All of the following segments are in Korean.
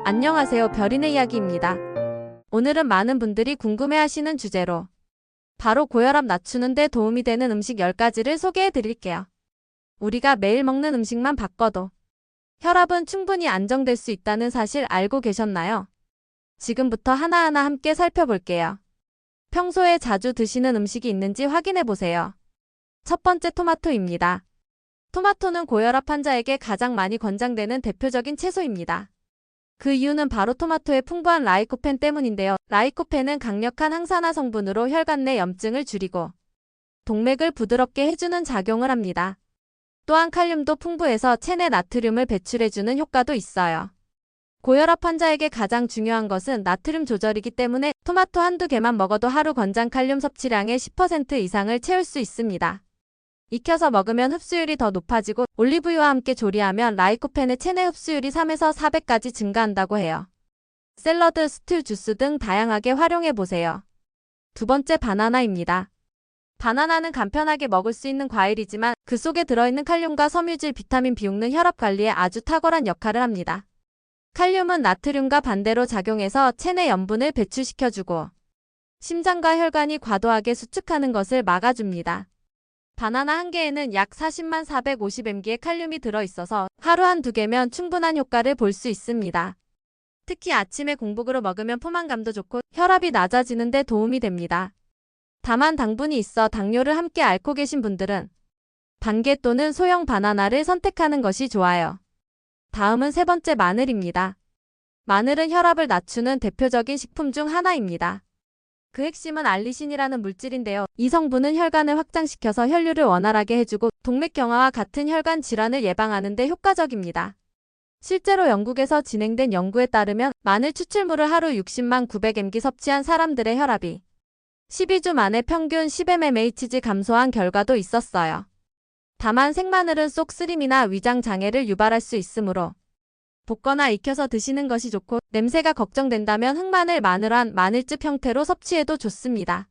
안녕하세요. 별이네 이야기입니다. 오늘은 많은 분들이 궁금해하시는 주제로 바로 고혈압 낮추는 데 도움이 되는 음식 10가지를 소개해 드릴게요. 우리가 매일 먹는 음식만 바꿔도 혈압은 충분히 안정될 수 있다는 사실 알고 계셨나요? 지금부터 하나하나 함께 살펴볼게요. 평소에 자주 드시는 음식이 있는지 확인해 보세요. 첫 번째, 토마토입니다. 토마토는 고혈압 환자에게 가장 많이 권장되는 대표적인 채소입니다. 그 이유는 바로 토마토의 풍부한 라이코펜 때문인데요. 라이코펜은 강력한 항산화 성분으로 혈관 내 염증을 줄이고 동맥을 부드럽게 해주는 작용을 합니다. 또한 칼륨도 풍부해서 체내 나트륨을 배출해주는 효과도 있어요. 고혈압 환자에게 가장 중요한 것은 나트륨 조절이기 때문에 토마토 한두 개만 먹어도 하루 권장 칼륨 섭취량의 10% 이상을 채울 수 있습니다. 익혀서 먹으면 흡수율이 더 높아지고 올리브유와 함께 조리하면 라이코펜의 체내 흡수율이 3에서 4배까지 증가한다고 해요. 샐러드, 스튜, 주스 등 다양하게 활용해보세요. 두 번째, 바나나입니다. 바나나는 간편하게 먹을 수 있는 과일이지만 그 속에 들어있는 칼륨과 섬유질, 비타민 B육는 혈압 관리에 아주 탁월한 역할을 합니다. 칼륨은 나트륨과 반대로 작용해서 체내 염분을 배출시켜주고 심장과 혈관이 과도하게 수축하는 것을 막아줍니다. 바나나 한 개에는 약 40만 450mg의 칼륨이 들어있어서 하루 한두 개면 충분한 효과를 볼 수 있습니다. 특히 아침에 공복으로 먹으면 포만감도 좋고 혈압이 낮아지는 데 도움이 됩니다. 다만 당분이 있어 당뇨를 함께 앓고 계신 분들은 반개 또는 소형 바나나를 선택하는 것이 좋아요. 다음은 세 번째, 마늘입니다. 마늘은 혈압을 낮추는 대표적인 식품 중 하나입니다. 그 핵심은 알리신이라는 물질인데요. 이 성분은 혈관을 확장시켜서 혈류를 원활하게 해주고 동맥경화와 같은 혈관 질환을 예방하는 데 효과적입니다. 실제로 영국에서 진행된 연구에 따르면 마늘 추출물을 하루 60만 900mg 섭취한 사람들의 혈압이 12주 만에 평균 10mmHg 감소한 결과도 있었어요. 다만 생마늘은 속쓰림이나 위장 장애를 유발할 수 있으므로 볶거나 익혀서 드시는 것이 좋고 냄새가 걱정된다면 흑마늘, 마늘환, 마늘즙 형태로 섭취해도 좋습니다.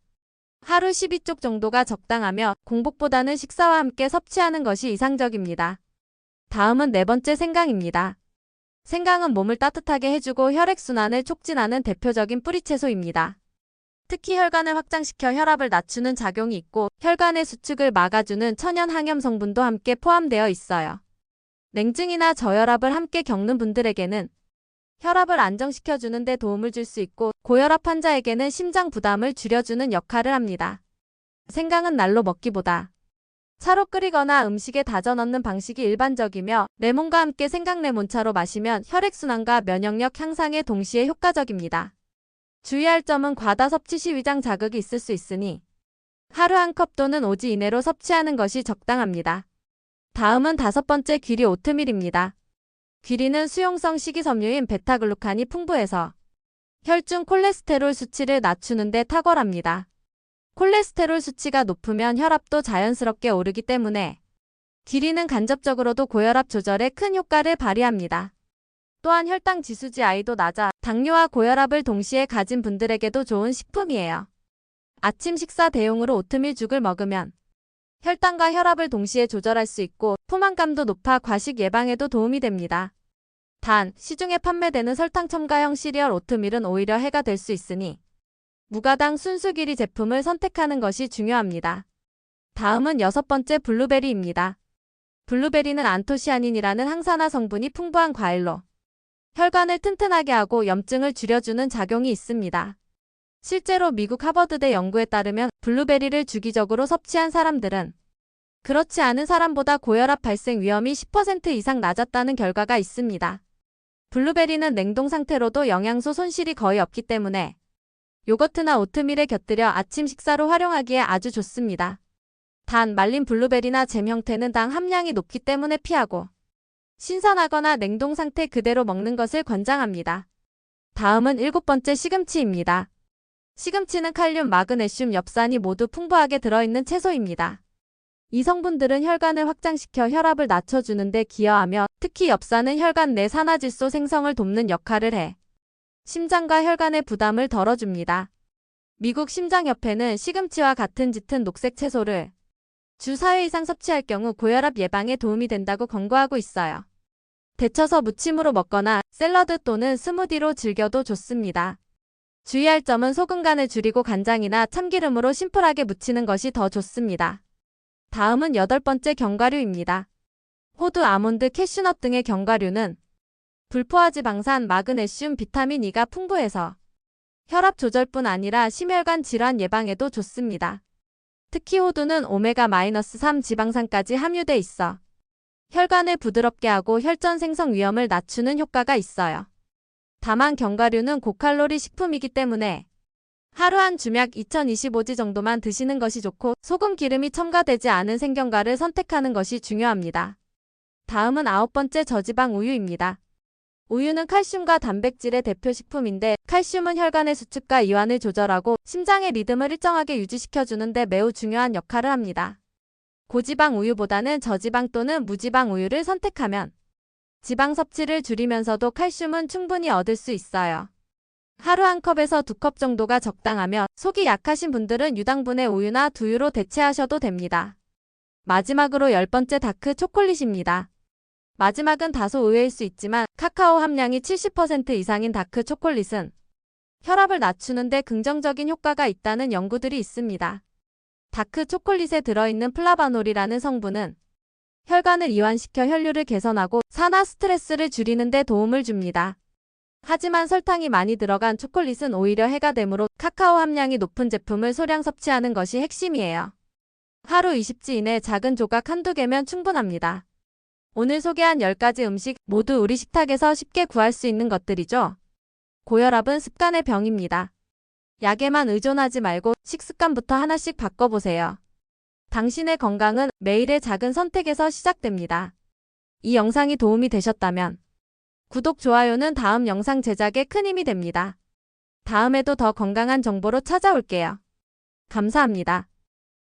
하루 12쪽 정도가 적당하며 공복보다는 식사와 함께 섭취하는 것이 이상적입니다. 다음은 네 번째, 생강입니다. 생강은 몸을 따뜻하게 해주고 혈액순환을 촉진하는 대표적인 뿌리채소입니다. 특히 혈관을 확장시켜 혈압을 낮추는 작용이 있고 혈관의 수축을 막아주는 천연 항염 성분도 함께 포함되어 있어요. 냉증이나 저혈압을 함께 겪는 분들에게는 혈압을 안정시켜주는 데 도움을 줄 수 있고 고혈압 환자에게는 심장 부담을 줄여주는 역할을 합니다. 생강은 날로 먹기보다 차로 끓이거나 음식에 다져 넣는 방식이 일반적이며 레몬과 함께 생강 레몬차로 마시면 혈액순환과 면역력 향상에 동시에 효과적입니다. 주의할 점은 과다 섭취 시 위장 자극이 있을 수 있으니 하루 한 컵 또는 오지 이내로 섭취하는 것이 적당합니다. 다음은 다섯 번째, 귀리 오트밀입니다. 귀리는 수용성 식이섬유인 베타글루칸이 풍부해서 혈중 콜레스테롤 수치를 낮추는 데 탁월합니다. 콜레스테롤 수치가 높으면 혈압도 자연스럽게 오르기 때문에 귀리는 간접적으로도 고혈압 조절에 큰 효과를 발휘합니다. 또한 혈당 지수GI도 낮아 당뇨와 고혈압을 동시에 가진 분들에게도 좋은 식품이에요. 아침 식사 대용으로 오트밀죽을 먹으면 혈당과 혈압을 동시에 조절할 수 있고 포만감도 높아 과식 예방에도 도움이 됩니다. 단, 시중에 판매되는 설탕 첨가형 시리얼 오트밀은 오히려 해가 될 수 있으니 무가당 순수귀리 제품을 선택하는 것이 중요합니다. 다음은 여섯 번째, 블루베리입니다. 블루베리는 안토시아닌이라는 항산화 성분이 풍부한 과일로 혈관을 튼튼하게 하고 염증을 줄여주는 작용이 있습니다. 실제로 미국 하버드대 연구에 따르면 블루베리를 주기적으로 섭취한 사람들은 그렇지 않은 사람보다 고혈압 발생 위험이 10% 이상 낮았다는 결과가 있습니다. 블루베리는 냉동 상태로도 영양소 손실이 거의 없기 때문에 요거트나 오트밀에 곁들여 아침 식사로 활용하기에 아주 좋습니다. 단, 말린 블루베리나 잼 형태는 당 함량이 높기 때문에 피하고 신선하거나 냉동 상태 그대로 먹는 것을 권장합니다. 다음은 일곱 번째, 시금치입니다. 시금치는 칼륨, 마그네슘, 엽산이 모두 풍부하게 들어있는 채소입니다. 이 성분들은 혈관을 확장시켜 혈압을 낮춰주는 데 기여하며 특히 엽산은 혈관 내 산화질소 생성을 돕는 역할을 해 심장과 혈관의 부담을 덜어줍니다. 미국 심장협회는 시금치와 같은 짙은 녹색 채소를 주 4회 이상 섭취할 경우 고혈압 예방에 도움이 된다고 권고하고 있어요. 데쳐서 무침으로 먹거나 샐러드 또는 스무디로 즐겨도 좋습니다. 주의할 점은 소금간을 줄이고 간장이나 참기름으로 심플하게 무치는 것이 더 좋습니다. 다음은 8번째 견과류입니다. 호두, 아몬드, 캐슈넛 등의 견과류는 불포화지방산, 마그네슘, 비타민 E가 풍부해서 혈압 조절뿐 아니라 심혈관 질환 예방에도 좋습니다. 특히 호두는 오메가-3 지방산까지 함유돼 있어 혈관을 부드럽게 하고 혈전 생성 위험을 낮추는 효과가 있어요. 다만 견과류는 고칼로리 식품이기 때문에 하루 한 주약 2025지 정도만 드시는 것이 좋고 소금, 기름이 첨가되지 않은 생견과를 선택하는 것이 중요합니다. 다음은 9번째 저지방 우유입니다. 우유는 칼슘과 단백질의 대표 식품인데 칼슘은 혈관의 수축과 이완을 조절하고 심장의 리듬을 일정하게 유지시켜주는 데 매우 중요한 역할을 합니다. 고지방 우유보다는 저지방 또는 무지방 우유를 선택하면 지방 섭취를 줄이면서도 칼슘은 충분히 얻을 수 있어요. 하루 1컵에서 2컵 정도가 적당하며 속이 약하신 분들은 유당분의 우유나 두유로 대체하셔도 됩니다. 마지막으로 10번째 다크 초콜릿입니다. 마지막은 다소 의외일 수 있지만 카카오 함량이 70% 이상인 다크 초콜릿은 혈압을 낮추는 데 긍정적인 효과가 있다는 연구들이 있습니다. 다크 초콜릿에 들어있는 플라바놀이라는 성분은 혈관을 이완시켜 혈류를 개선하고 산화 스트레스를 줄이는 데 도움을 줍니다. 하지만 설탕이 많이 들어간 초콜릿은 오히려 해가 되므로 카카오 함량이 높은 제품을 소량 섭취하는 것이 핵심이에요. 하루 20지 이내 작은 조각 한두 개면 충분합니다. 오늘 소개한 10가지 음식 모두 우리 식탁에서 쉽게 구할 수 있는 것들이죠. 고혈압은 습관의 병입니다. 약에만 의존하지 말고 식습관부터 하나씩 바꿔보세요. 당신의 건강은 매일의 작은 선택에서 시작됩니다. 이 영상이 도움이 되셨다면 구독, 좋아요는 다음 영상 제작에 큰 힘이 됩니다. 다음에도 더 건강한 정보로 찾아올게요. 감사합니다.